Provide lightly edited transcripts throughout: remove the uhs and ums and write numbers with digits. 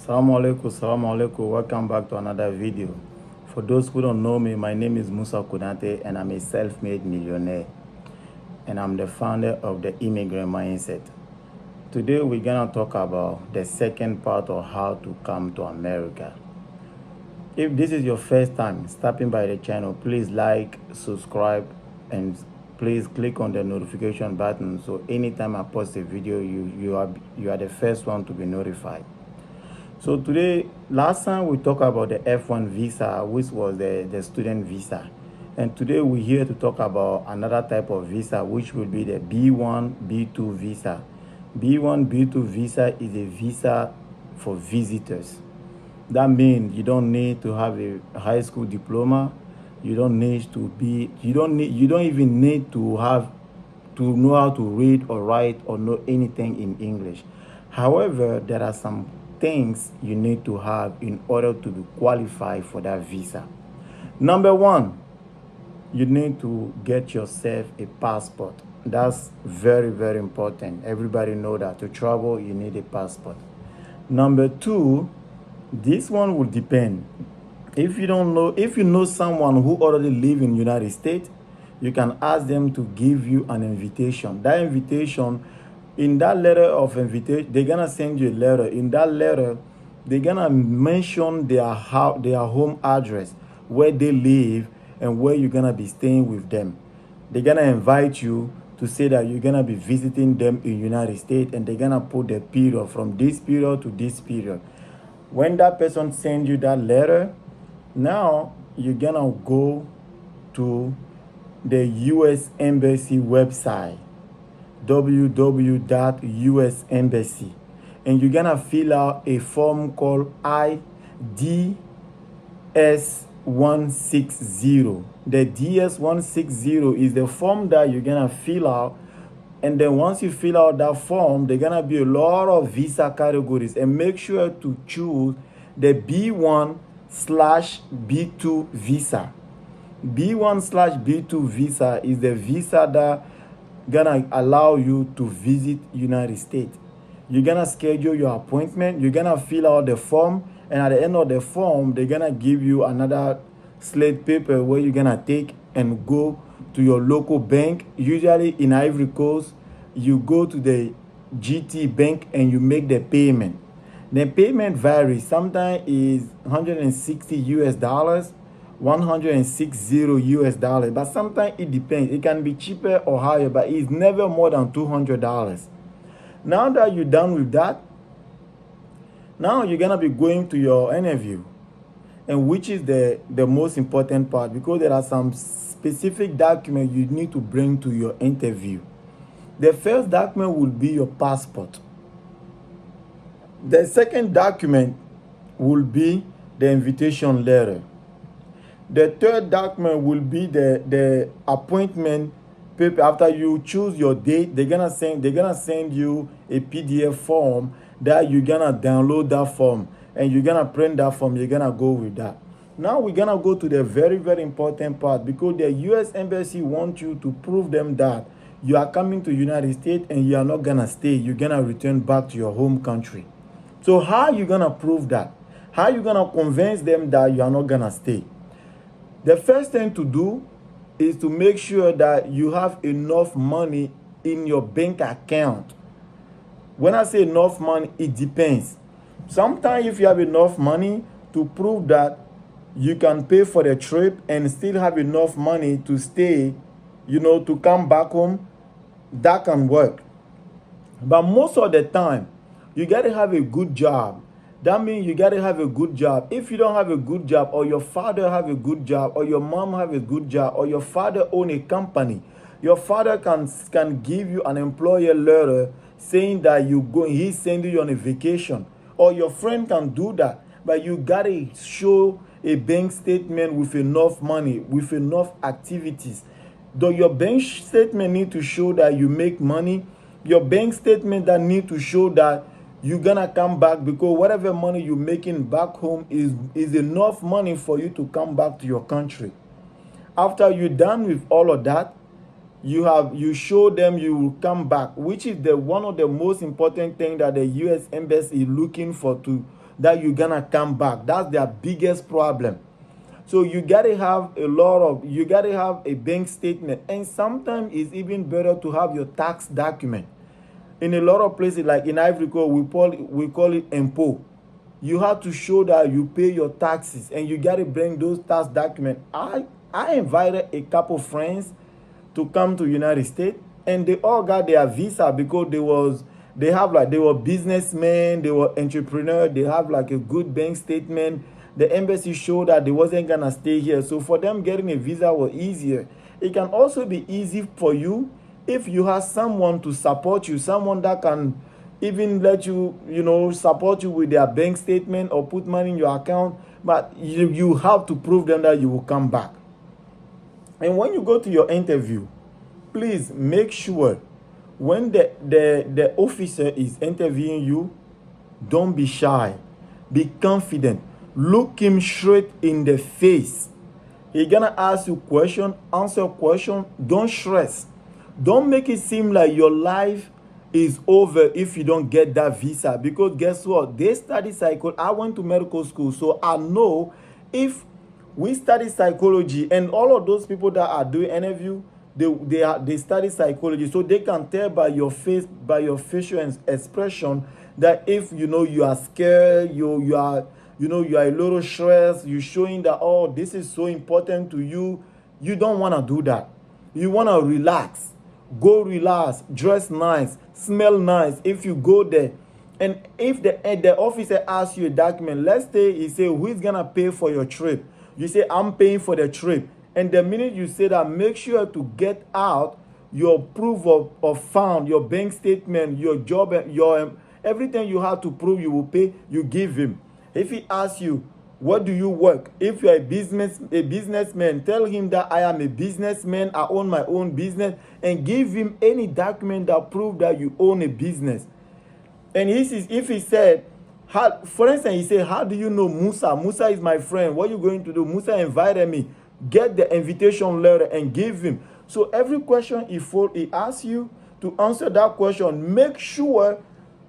Assalamu alaikum. Welcome back to another video. For those who don't know me, my name is Musa Kunate and I'm a self-made millionaire. And I'm the founder of the Immigrant Mindset. Today we're gonna talk about the second part of how to come to America. If this is your first time stopping by the channel, please like, subscribe, and please click on the notification button so anytime I post a video, you are the first one to be notified. So today, last time we talked about the F1 visa, which was the student visa. And today we're here to talk about another type of visa, which will be the B1, B2 visa. B1, B2 visa is a visa for visitors. That means you don't need to have a high school diploma. You don't even need to know how to read or write or know anything in English. However, there are some things you need to have in order to be qualified for that visa. Number one, you need to get yourself a passport. That's very, very important. Everybody know that to travel, you need a passport. Number two, this one will depend. If you know someone who already live in United States, you can ask them to give you an invitation. That invitation, in that letter of invitation, they're gonna send you a letter. In that letter, they're gonna mention their home address, where they live, and where you're gonna be staying with them. They're gonna invite you to say that you're gonna be visiting them in United States, and they're gonna put the period from this period to this period. When that person sends you that letter, now you're gonna go to the U.S. Embassy website, www.usembassy, and you're gonna fill out a form called DS-160. The DS-160 is the form that you're gonna fill out, and then once you fill out that form, there's gonna be a lot of visa categories, and make sure to choose the B1/B2 visa. B1/B2 visa is the visa that gonna allow you to visit United States. You're gonna schedule your appointment, you're gonna fill out the form, and at the end of the form, they're gonna give you another slate paper where you're gonna take and go to your local bank. Usually in Ivory Coast, you go to the GT bank and you make the payment. The payment varies. Sometimes is $160, $160, but sometimes it depends. It can be cheaper or higher, but it's never more than $200. Now that you're done with that, now you're gonna be going to your interview, and which is the most important part, because there are some specific documents you need to bring to your interview. The first document will be your passport. The second document will be the invitation letter. The third document will be the appointment paper. After you choose your date, they're gonna send you a PDF form that you're gonna download that form, and you're gonna print that form. You're gonna go with that. Now we're gonna go to the very, very important part, because the U.S. Embassy wants you to prove them that you are coming to United States and you are not gonna stay. You're gonna return back to your home country. So how are you gonna prove that? How are you gonna convince them that you are not gonna stay? The first thing to do is to make sure that you have enough money in your bank account. When I say enough money, it depends. Sometimes if you have enough money to prove that you can pay for the trip and still have enough money to stay, to come back home, that can work. But most of the time, you got to have a good job. That means you got to have a good job. If you don't have a good job, or your father have a good job, or your mom have a good job, or your father own a company, your father can give you an employer letter saying that he's sending you on a vacation, or your friend can do that. But you got to show a bank statement with enough money, with enough activities. Though your bank statement need to show that you make money, your bank statement that need to show that you're gonna come back, because whatever money you're making back home is enough money for you to come back to your country. After you're done with all of that, you show them you will come back, which is one of the most important thing that the U.S. Embassy is looking for, to that you're gonna come back. That's their biggest problem. So you gotta have a bank statement, and sometimes it's even better to have your tax document. In a lot of places, like in Ivory Coast, we call it impôt. You have to show that you pay your taxes, and you gotta bring those tax documents. I invited a couple friends to come to United States, and they all got their visa because they were businessmen, they were entrepreneurs, they have like a good bank statement. The embassy showed that they wasn't gonna stay here, so for them getting a visa was easier. It can also be easy for you if you have someone to support you, someone that can even let you, support you with their bank statement or put money in your account. But you have to prove them that you will come back. And when you go to your interview, please make sure when the officer is interviewing you, don't be shy. Be confident. Look him straight in the face. He's gonna ask you question, answer question. Don't stress. Don't make it seem like your life is over if you don't get that visa. Because guess what? They study psychology. I went to medical school, so I know if we study psychology, and all of those people that are doing interview, they study psychology, so they can tell by your face, by your facial expression, that if you are scared, you are a little stressed, you're showing that, oh, this is so important to you. You don't want to do that. You want to relax. Go relax, dress nice, smell nice. If you go there, and if the officer asks you a document, let's say he say, who's gonna pay for your trip? You say, I'm paying for the trip. And the minute you say that, make sure to get out your proof of fund, your bank statement, your job, your everything you have to prove you will pay, you give him. If he asks you, what do you work? If you're a businessman, tell him that I am a businessman, I own my own business, and give him any document that prove that you own a business. And if he said, for instance, he said, how do you know Musa? Musa is my friend. What are you going to do? Musa invited me. Get the invitation letter and give him. So every question he asks you to answer that question, make sure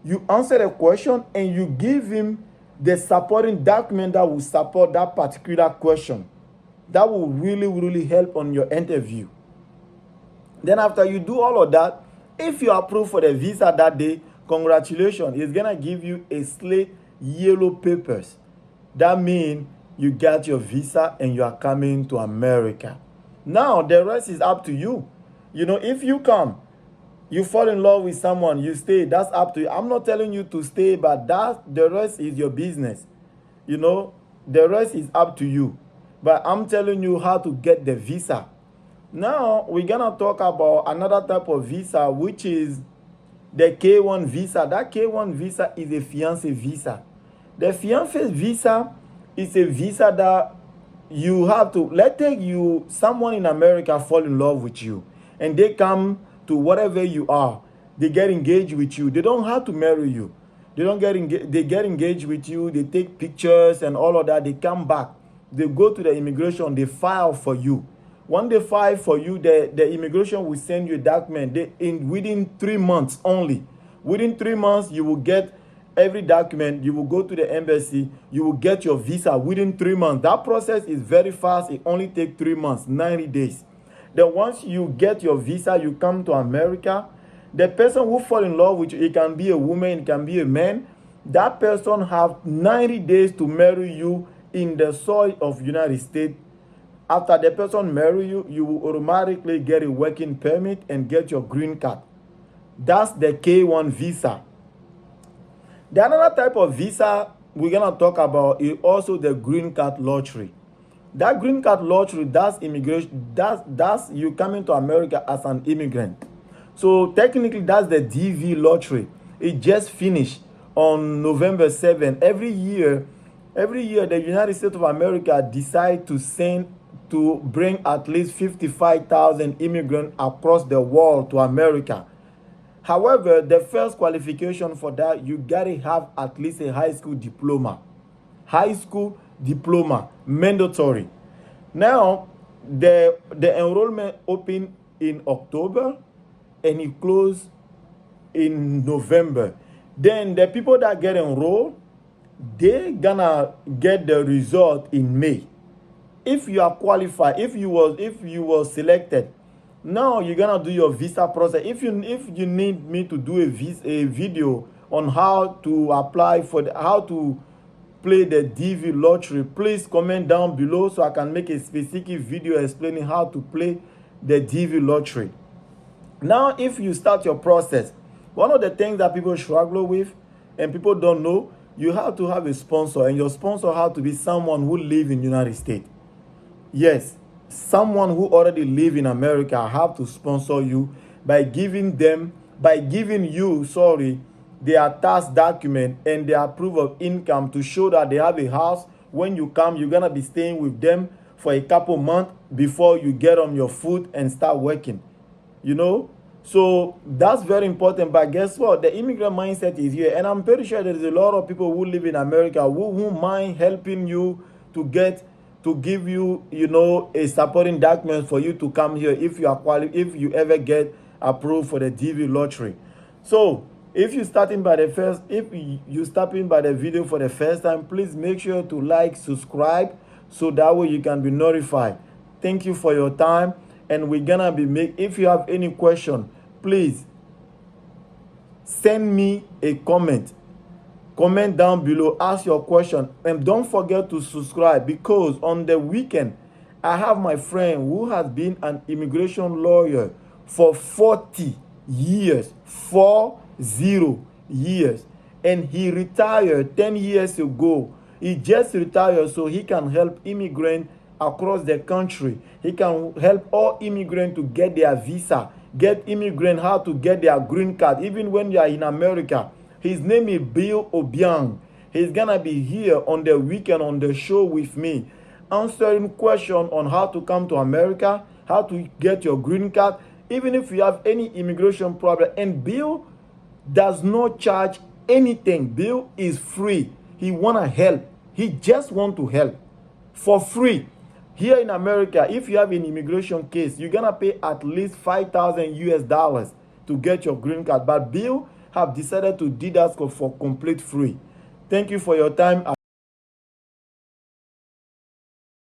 you answer the question and you give him the supporting document that will support that particular question. That will really, really help on your interview. Then after you do all of that, if you are approved for the visa that day, congratulations. It's going to give you a slate yellow papers. That means you got your visa and you are coming to America. Now, the rest is up to you. If you come, you fall in love with someone, you stay, that's up to you. I'm not telling you to stay, but the rest is your business. The rest is up to you. But I'm telling you how to get the visa. Now, we're going to talk about another type of visa, which is the K1 visa. That K1 visa is a fiancé visa. The fiancé visa is a visa that you have to, let's take someone in America fall in love with you, and they come to whatever you are. They get engaged with you. They don't have to marry you. They get engaged with you. They take pictures and all of that. They come back. They go to the immigration. They file for you. When they file for you, the immigration will send you a document. Within 3 months only. Within 3 months, you will get every document. You will go to the embassy. You will get your visa within 3 months. That process is very fast. It only takes 3 months, 90 days. Then once you get your visa, you come to America. The person who fall in love with you, it can be a woman, it can be a man. That person have 90 days to marry you in the soil of United States. After the person marry you, you will automatically get a working permit and get your green card. That's the K1 visa. The another type of visa we're gonna talk about is also the green card lottery. That green card lottery, that's immigration. That's you coming to America as an immigrant. So technically, that's the DV lottery. It just finished on November 7th. Every year, the United States of America decide to bring at least 55,000 immigrants across the world to America. However, the first qualification for that, you gotta have at least a high school diploma. High school diploma, mandatory. Now, the enrollment opened in October and it closed in November. Then the people that get enrolled, They gonna get the result in May. If you are qualified, if you were selected, now you're gonna do your visa process. If you need me to do a video on how to apply for how to play the DV lottery, please comment down below so I can make a specific video explaining how to play the DV lottery. Now, if you start your process, one of the things that people struggle with and people don't know, you have to have a sponsor, and your sponsor has to be someone who live in United States. Yes, someone who already live in America have to sponsor you by giving you, their tax document and their proof of income to show that they have a house. When you come, you're gonna be staying with them for a couple months before you get on your foot and start working. So that's very important. But guess what? The immigrant mindset is here, and I'm pretty sure there's a lot of people who live in America who mind helping you to give you, a supporting document for you to come here if you ever get approved for the DV lottery. So if you're starting by the video for the first time, please make sure to like, subscribe, so that way you can be notified. Thank you for your time, and we're gonna if you have any question, please send me a comment down below, ask your question, and don't forget to subscribe, because on the weekend I have my friend who has been an immigration lawyer for 40 years, 40 years, and he retired 10 years ago. He just retired so he can help immigrants across the country. He can help all immigrants to get their visa, get immigrants how to get their green card, even when you are in America. His name is Bill Obiang. He's gonna be here on the weekend on the show with me, answering questions on how to come to America, how to get your green card, even if you have any immigration problem. And Bill does not charge anything. Bill is free. He wanna help. He just want to help for free. Here in America, if you have an immigration case, you're gonna pay at least $5,000 to get your green card. But Bill have decided to do that for complete free. Thank you for your time.